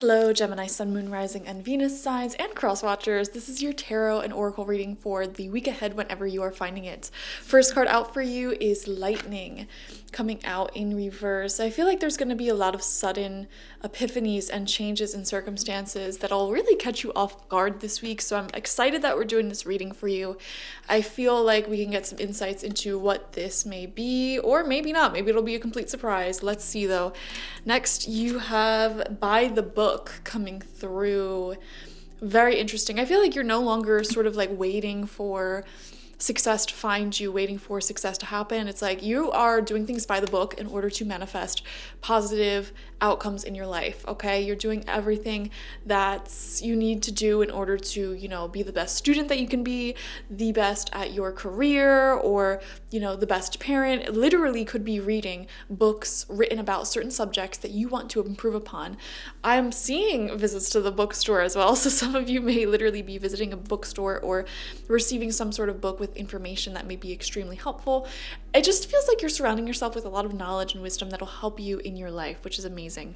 Hello, Gemini, Sun, Moon, Rising, and Venus signs and cross watchers. This is your tarot and oracle reading for the week ahead whenever you are finding it. First card out for you is Lightning, coming out in reverse. I feel like there's going to be a lot of sudden epiphanies and changes in circumstances that'll really catch you off guard this week. So I'm excited that we're doing this reading for you. I feel like we can get some insights into what this may be, or maybe not. Maybe it'll be a complete surprise. Let's see though. Next, you have By the Book coming through. Very interesting. I feel like you're no longer sort of like waiting for success to find you, waiting for success to happen. It's like you are doing things by the book in order to manifest positive outcomes in your life, okay? You're doing everything that you need to do in order to, be the best student that you can be, the best at your career, or, the best parent. It literally could be reading books written about certain subjects that you want to improve upon. I'm seeing visits to the bookstore as well, so some of you may literally be visiting a bookstore or receiving some sort of book with information that may be extremely helpful. It just feels like you're surrounding yourself with a lot of knowledge and wisdom that'll help you in your life, which is amazing.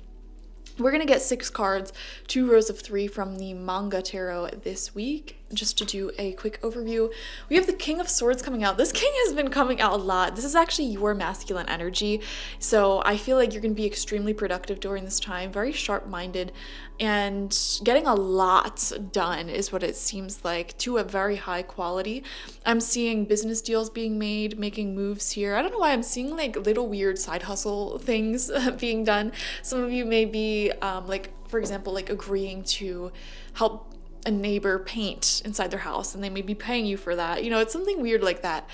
We're going to get 6 cards, 2 rows of 3 from the manga tarot this week. Just to do a quick overview, we have the King of Swords coming out. This king has been coming out a lot. This is actually your masculine energy. So I feel like you're going to be extremely productive during this time, very sharp-minded, and getting a lot done is what it seems like, to a very high quality. I'm seeing business deals being made, making moves here. I don't know why I'm seeing like little weird side hustle things being done. Some of you may be for example, like agreeing to help a neighbor paint inside their house, and they may be paying you for that. It's something weird like that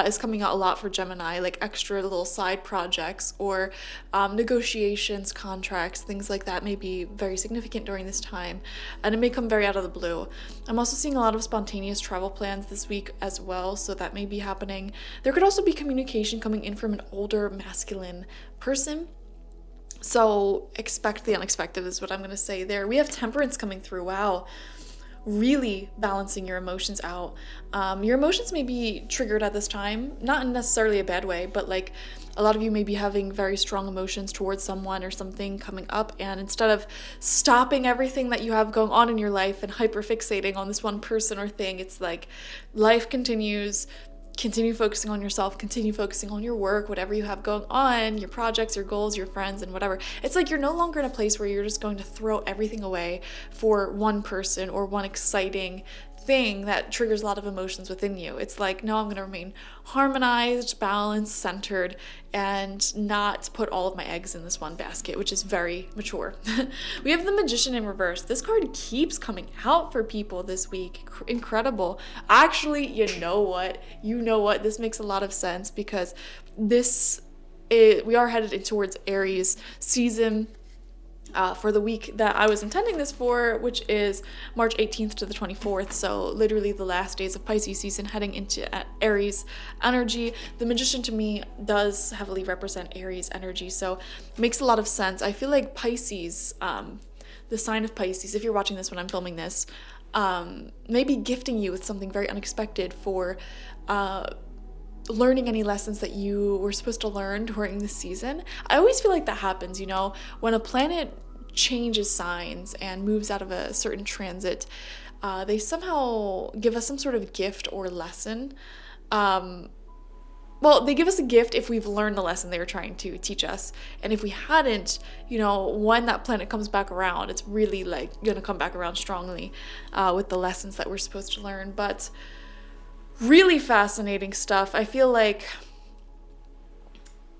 is coming out a lot for Gemini, like extra little side projects or negotiations, contracts, things like that may be very significant during this time, and it may come very out of the blue. I'm also seeing a lot of spontaneous travel plans this week as well, so that may be happening. There could also be communication coming in from an older masculine person. So expect the unexpected is what I'm going to say there. We have Temperance coming through. Wow. Really balancing your emotions out. Your emotions may be triggered at this time, not in necessarily a bad way, but like a lot of you may be having very strong emotions towards someone or something coming up, and instead of stopping everything that you have going on in your life and hyperfixating on this one person or thing, it's like life continues. Continue focusing on yourself, continue focusing on your work, whatever you have going on, your projects, your goals, your friends, and whatever. It's like you're no longer in a place where you're just going to throw everything away for one person or one exciting thing that triggers a lot of emotions within you. It's like, no, I'm going to remain harmonized, balanced, centered, and not put all of my eggs in this one basket, which is very mature. We have the Magician in reverse. This card keeps coming out for people this week. Incredible. Actually, you know what? This makes a lot of sense because we are headed towards Aries season. For the week that I was intending this for, which is March 18th to the 24th, so literally the last days of Pisces season heading into Aries energy. The Magician to me does heavily represent Aries energy, so it makes a lot of sense. I feel like Pisces, the sign of Pisces, if you're watching this when I'm filming this, may be gifting you with something very unexpected for learning any lessons that you were supposed to learn during this season. I always feel like that happens, when a planet changes signs and moves out of a certain transit, they somehow give us some sort of gift or lesson. They give us a gift if we've learned the lesson they were trying to teach us. And if we hadn't, when that planet comes back around, it's really like gonna come back around strongly with the lessons that we're supposed to learn. But really fascinating stuff. I feel like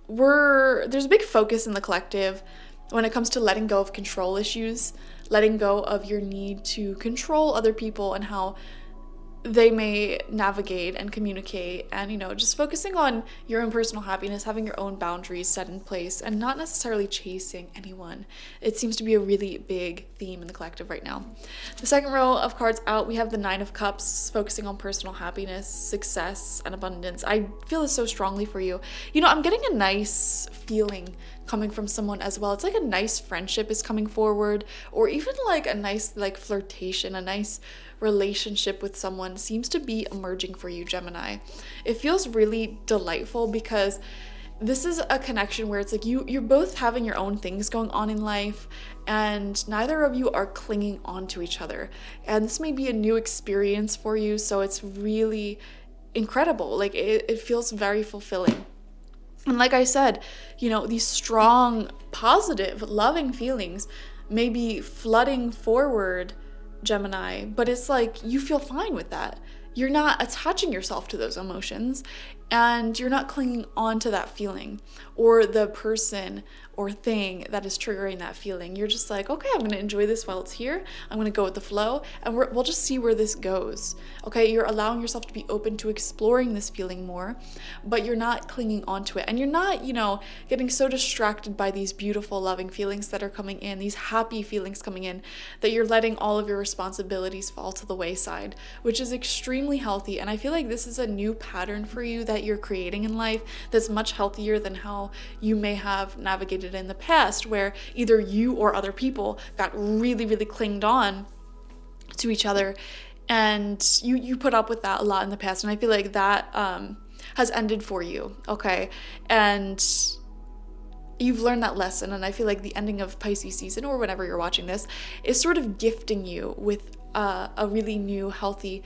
there's a big focus in the collective when it comes to letting go of control issues, letting go of your need to control other people and how they may navigate and communicate, and just focusing on your own personal happiness, having your own boundaries set in place, and not necessarily chasing anyone. It seems to be a really big theme in the collective right now. The second row of cards out, we have the Nine of Cups, focusing on personal happiness, success, and abundance. I feel this so strongly for you. I'm getting a nice feeling coming from someone as well. It's like a nice friendship is coming forward, or even like a nice flirtation, a nice relationship with someone seems to be emerging for you, Gemini. It feels really delightful because this is a connection where it's like you're both having your own things going on in life, and neither of you are clinging on to each other. And this may be a new experience for you, so it's really incredible. Like it feels very fulfilling. And like I said, these strong, positive, loving feelings may be flooding forward, Gemini, but it's like you feel fine with that. You're not attaching yourself to those emotions, and you're not clinging on to that feeling or the person or thing that is triggering that feeling. You're just like, okay, I'm going to enjoy this while it's here. I'm going to go with the flow, and we'll just see where this goes. Okay, you're allowing yourself to be open to exploring this feeling more, but you're not clinging onto it. And you're not, getting so distracted by these beautiful, loving feelings that are coming in, these happy feelings coming in, that you're letting all of your responsibilities fall to the wayside, which is extremely healthy. And I feel like this is a new pattern for you that you're creating in life that's much healthier than how you may have navigated in the past, where either you or other people got really, really clinged on to each other, and you put up with that a lot in the past. And I feel like that has ended for you, okay? And you've learned that lesson, and I feel like the ending of Pisces season, or whenever you're watching this, is sort of gifting you with a really new, healthy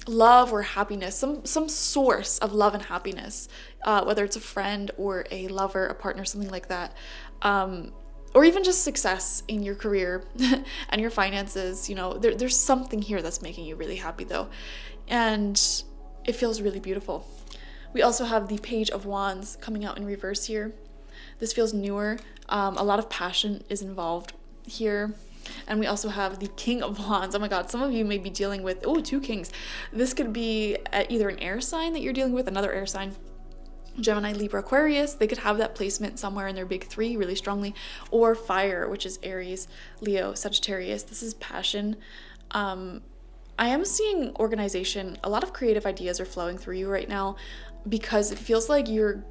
love or happiness, some source of love and happiness, whether it's a friend or a lover, a partner, something like that, or even just success in your career and your finances. There's something here that's making you really happy though, and it feels really beautiful. We also have the Page of Wands coming out in reverse here. This feels newer. A lot of passion is involved here. And we also have the King of Wands. Oh my God, some of you may be dealing with, two kings. This could be either an air sign that you're dealing with, another air sign, Gemini, Libra, Aquarius. They could have that placement somewhere in their big three really strongly, or fire, which is Aries, Leo, Sagittarius. This is passion. I am seeing organization. A lot of creative ideas are flowing through you right now, because it feels like you're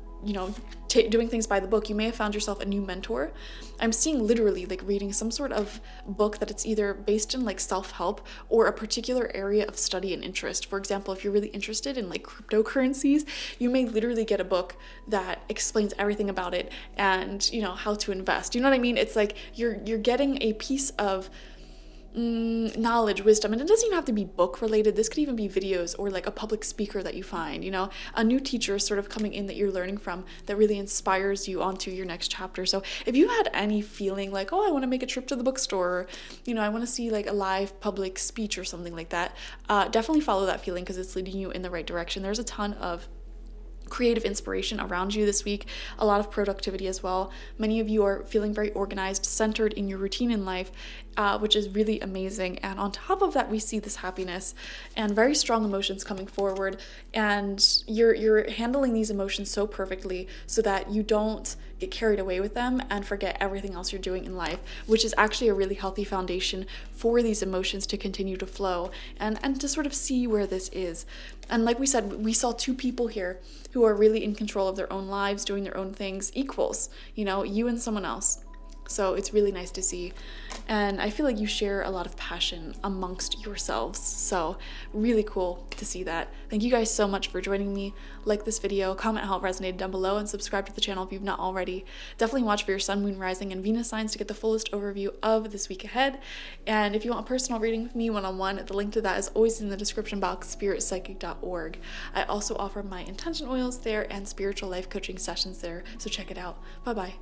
doing things by the book. You may have found yourself a new mentor. I'm seeing literally like reading some sort of book that it's either based in like self-help or a particular area of study and interest. For example, if you're really interested in like cryptocurrencies, you may literally get a book that explains everything about it and how to invest. You know what I mean? It's like you're getting a piece of knowledge, wisdom, and it doesn't even have to be book related. This could even be videos or like a public speaker that you find, a new teacher sort of coming in that you're learning from that really inspires you onto your next chapter. So if you had any feeling like, I want to make a trip to the bookstore, or, I want to see like a live public speech or something like that, definitely follow that feeling, because it's leading you in the right direction. There's a ton of creative inspiration around you this week, a lot of productivity as well. Many of you are feeling very organized, centered in your routine in life, which is really amazing. And on top of that, we see this happiness and very strong emotions coming forward, and you're handling these emotions so perfectly so that you don't get carried away with them and forget everything else you're doing in life, which is actually a really healthy foundation for these emotions to continue to flow and to sort of see where this is. And like we said, we saw two people here who are really in control of their own lives, doing their own things, equals, you and someone else. So it's really nice to see. And I feel like you share a lot of passion amongst yourselves. So really cool to see that. Thank you guys so much for joining me. Like this video, comment how it resonated down below, and subscribe to the channel if you've not already. Definitely watch for your sun, moon, rising, and Venus signs to get the fullest overview of this week ahead. And if you want a personal reading with me one-on-one, the link to that is always in the description box, spiritpsychic.org. I also offer my intention oils there and spiritual life coaching sessions there, so check it out. Bye-bye.